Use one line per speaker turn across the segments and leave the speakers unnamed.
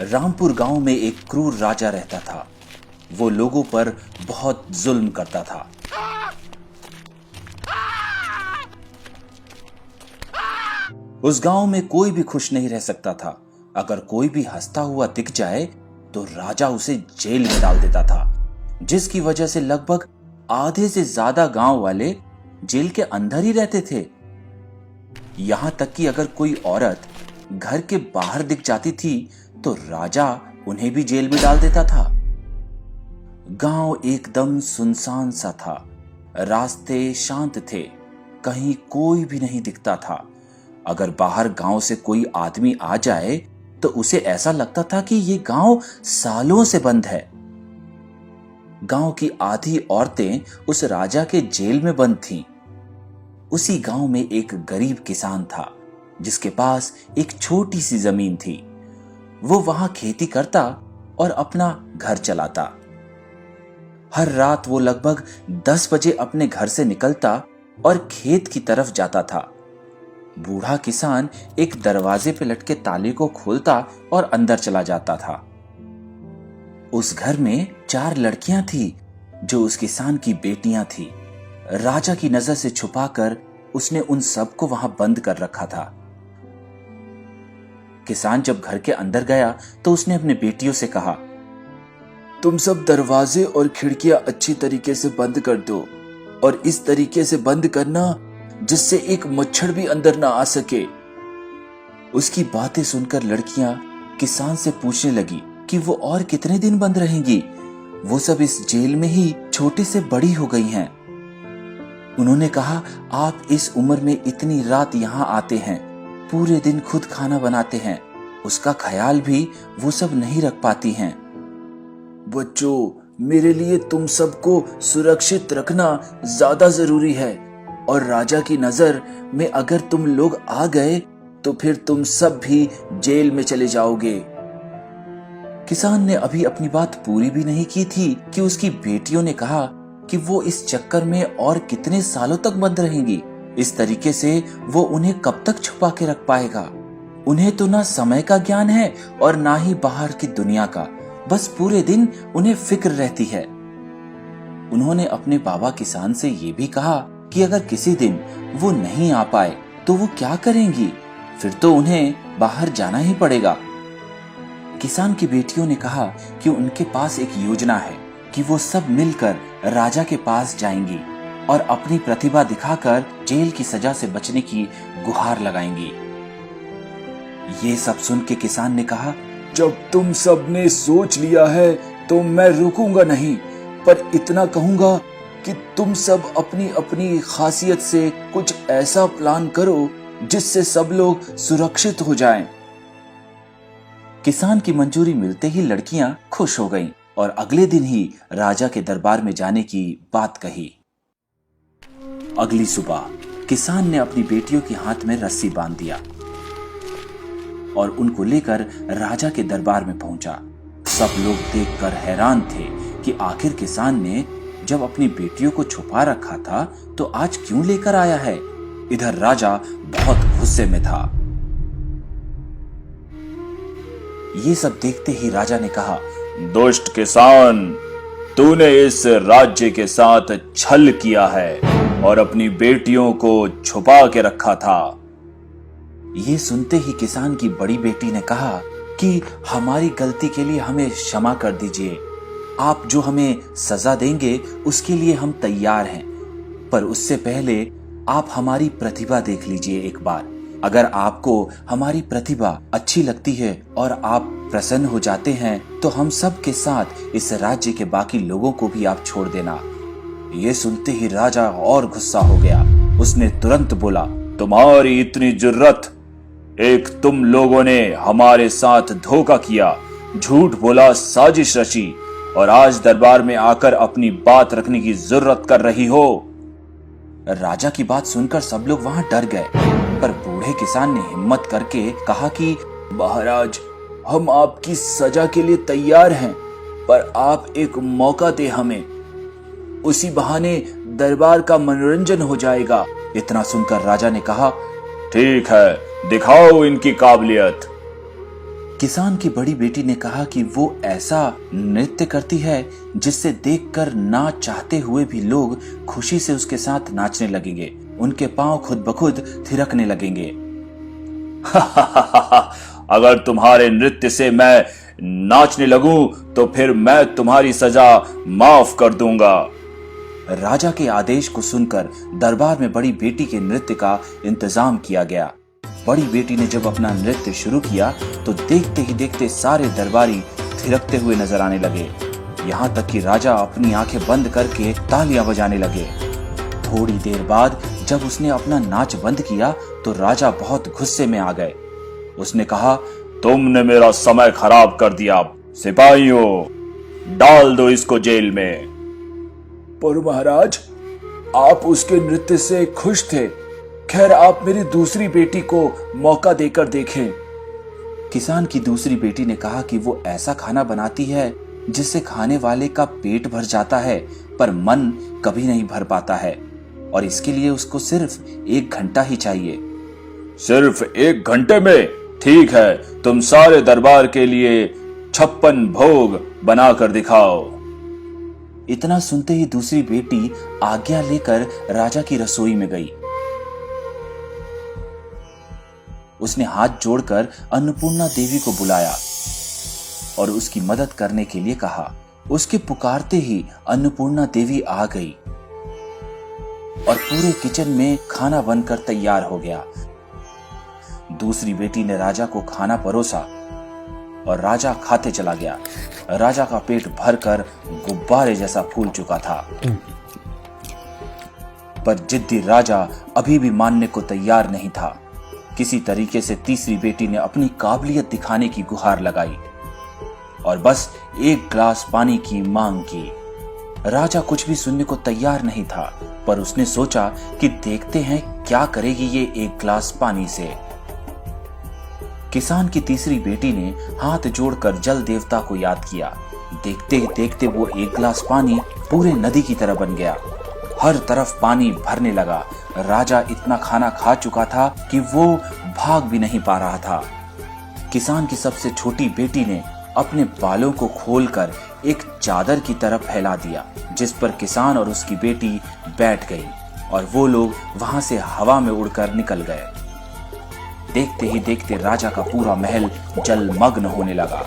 रामपुर गांव में एक क्रूर राजा रहता था। वो लोगों पर बहुत जुल्म करता था। उस गांव में कोई भी खुश नहीं रह सकता था। अगर कोई भी हंसता हुआ दिख जाए तो राजा उसे जेल में डाल देता था, जिसकी वजह से लगभग आधे से ज्यादा गांव वाले जेल के अंदर ही रहते थे। यहां तक कि अगर कोई औरत घर के बाहर दिख जाती थी तो राजा उन्हें भी जेल में डाल देता था। गांव एकदम सुनसान सा था। रास्ते शांत थे, कहीं कोई भी नहीं दिखता था। अगर बाहर गांव से कोई आदमी आ जाए तो उसे ऐसा लगता था कि ये गांव सालों से बंद है। गांव की आधी औरतें उस राजा के जेल में बंद थीं। उसी गांव में एक गरीब किसान था जिसके पास एक छोटी सी जमीन थी। वो वहां खेती करता और अपना घर चलाता। हर रात वो लगभग 10 बजे अपने घर से निकलता और खेत की तरफ जाता था। बूढ़ा किसान एक दरवाजे पे लटके ताले को खोलता और अंदर चला जाता था। उस घर में 4 लड़कियां थी जो उस किसान की बेटियां थी। राजा की नजर से छुपाकर उसने उन सबको वहां बंद कर रखा था। किसान जब घर के अंदर गया तो उसने अपने बेटियों से कहा,
तुम सब दरवाजे और खिड़कियां अच्छी तरीके से बंद कर दो और इस तरीके से बंद करना जिससे एक मच्छर भी अंदर ना आ सके।
उसकी बातें सुनकर लड़कियां किसान से पूछने लगी कि वो और कितने दिन बंद रहेंगी। वो सब इस जेल में ही छोटे से बड़ी हो गई हैं। उन्होंने कहा, आप इस उम्र में इतनी रात यहाँ आते हैं, पूरे दिन खुद खाना बनाते हैं, उसका ख्याल भी वो सब नहीं रख पाती हैं।
बच्चों, मेरे लिए तुम सबको सुरक्षित रखना ज्यादा जरूरी है और राजा की नजर में अगर तुम लोग आ गए तो फिर तुम सब भी जेल में चले जाओगे।
किसान ने अभी अपनी बात पूरी भी नहीं की थी कि उसकी बेटियों ने कहा कि वो इस चक्कर में और कितने सालों तक बंद रहेंगी। इस तरीके से वो उन्हें कब तक छुपा के रख पाएगा। उन्हें तो ना समय का ज्ञान है और ना ही बाहर की दुनिया का। बस पूरे दिन उन्हें फिक्र रहती है। उन्होंने अपने बाबा किसान से ये भी कहा कि अगर किसी दिन वो नहीं आ पाए तो वो क्या करेंगी। फिर तो उन्हें बाहर जाना ही पड़ेगा। किसान की बेटियों ने कहा कि उनके पास एक योजना है कि वो सब मिलकर राजा के पास जाएंगी और अपनी प्रतिभा दिखाकर जेल की सजा से बचने की गुहार लगाएंगी। ये सब सुन के किसान ने कहा,
जब तुम सब ने सोच लिया है तो मैं रुकूंगा नहीं, पर इतना कहूंगा कि तुम सब अपनी अपनी खासियत से कुछ ऐसा प्लान करो जिससे सब लोग सुरक्षित हो जाएं।
किसान की मंजूरी मिलते ही लड़कियां खुश हो गईं और अगले दिन ही राजा के दरबार में जाने की बात कही। अगली सुबह किसान ने अपनी बेटियों के हाथ में रस्सी बांध दिया और उनको लेकर राजा के दरबार में पहुंचा। सब लोग देखकर हैरान थे कि आखिर किसान ने जब अपनी बेटियों को छुपा रखा था तो आज क्यों लेकर आया है। इधर राजा बहुत गुस्से में था। ये सब देखते ही राजा ने कहा,
दुष्ट किसान, तूने इस राज्य के साथ छल किया है और अपनी बेटियों को छुपा के रखा था।
ये सुनते ही किसान की बड़ी बेटी ने कहा कि हमारी गलती के लिए हमें क्षमा कर दीजिए। आप जो हमें सजा देंगे उसके लिए हम तैयार हैं, पर उससे पहले आप हमारी प्रतिभा देख लीजिए एक बार। अगर आपको हमारी प्रतिभा अच्छी लगती है और आप प्रसन्न हो जाते हैं तो हम सब के साथ इस राज्य के बाकी लोगों को भी आप छोड़ देना। ये सुनते ही राजा और गुस्सा हो गया। उसने तुरंत बोला, तुम्हारी इतनी जुर्रत! एक तुम लोगों ने हमारे साथ धोखा किया, झूठ बोला, साजिश रची और आज दरबार में आकर अपनी बात रखने की जरूरत कर रही हो। राजा की बात सुनकर सब लोग वहां डर गए, पर बूढ़े किसान ने हिम्मत करके कहा कि
महाराज, हम आपकी सजा के लिए तैयार हैं, पर आप एक मौका दे हमें, उसी बहाने दरबार का मनोरंजन हो जाएगा।
इतना सुनकर राजा ने कहा,
ठीक है, दिखाओ इनकी काबिलियत।
किसान की बड़ी बेटी ने कहा कि वो ऐसा नृत्य करती है जिससे देखकर ना चाहते हुए भी लोग खुशी से उसके साथ नाचने लगेंगे, उनके पांव खुद ब खुद थिरकने लगेंगे।
अगर तुम्हारे नृत्य से मैं नाचने लगूं तो फिर मैं तुम्हारी सजा माफ कर दूंगा।
राजा के आदेश को सुनकर दरबार में बड़ी बेटी के नृत्य का इंतजाम किया गया। बड़ी बेटी ने जब अपना नृत्य शुरू किया तो देखते ही देखते सारे दरबारी थिरकते हुए नजर आने लगे। यहाँ तक कि राजा अपनी आंखें बंद करके तालियां बजाने लगे। थोड़ी देर बाद जब उसने अपना नाच बंद किया तो राजा बहुत गुस्से में आ गए। उसने कहा,
तुमने मेरा समय खराब कर दिया। सिपाहियों, डाल दो इसको जेल में। पर महाराज, आप उसके नृत्य से खुश थे। खैर, आप मेरी दूसरी बेटी को मौका देकर देखें।
किसान की दूसरी बेटी ने कहा कि वो ऐसा खाना बनाती है जिससे खाने वाले का पेट भर जाता है पर मन कभी नहीं भर पाता है, और इसके लिए उसको सिर्फ 1 घंटा ही चाहिए।
सिर्फ 1 घंटे में? ठीक है, तुम सारे दरबार के लिए 56 भोग बनाकर दिखाओ।
इतना सुनते ही दूसरी बेटी आज्ञा लेकर राजा की रसोई में गई। उसने हाथ जोड़कर अन्नपूर्णा देवी को बुलाया और उसकी मदद करने के लिए कहा। उसके पुकारते ही अन्नपूर्णा देवी आ गई और पूरे किचन में खाना बनकर तैयार हो गया। दूसरी बेटी ने राजा को खाना परोसा और राजा खाते चला गया। राजा का पेट भरकर गुब्बारे जैसा फूल चुका था, पर जिद्दी राजा अभी भी मानने को तैयार नहीं था। किसी तरीके से तीसरी बेटी ने अपनी काबिलियत दिखाने की गुहार लगाई और बस 1 ग्लास पानी की मांग की। राजा कुछ भी सुनने को तैयार नहीं था, पर उसने सोचा कि देखते हैं क्या करेगी ये 1 ग्लास पानी से। किसान की तीसरी बेटी ने हाथ जोड़कर जल देवता को याद किया। देखते ही देखते वो 1 ग्लास पानी पूरे नदी की तरह बन गया। हर तरफ पानी भरने लगा। राजा इतना खाना खा चुका था कि वो भाग भी नहीं पा रहा था। किसान की सबसे छोटी बेटी ने अपने बालों को खोलकर एक चादर की तरफ फैला दिया, जिस पर किसान और उसकी बेटी बैठ गई और वो लोग वहां से हवा में उड़कर निकल गए। देखते ही देखते राजा का पूरा महल जलमग्न होने लगा।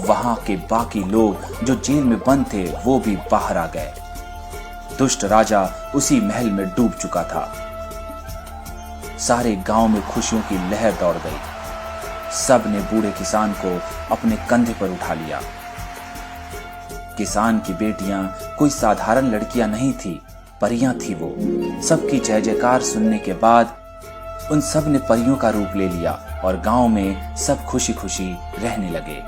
वहां के बाकी लोग जो जेल में बंद थे वो भी बाहर आ गए। दुष्ट राजा उसी महल में डूब चुका था। सारे गांव में खुशियों की लहर दौड़ गई। सब ने बूढ़े किसान को अपने कंधे पर उठा लिया। किसान की बेटियां कोई साधारण लड़कियां नहीं थी, परियां थी वो। सबकी जय जयकार सुनने के बाद उन सब ने परियों का रूप ले लिया और गांव में सब खुशी खुशी रहने लगे।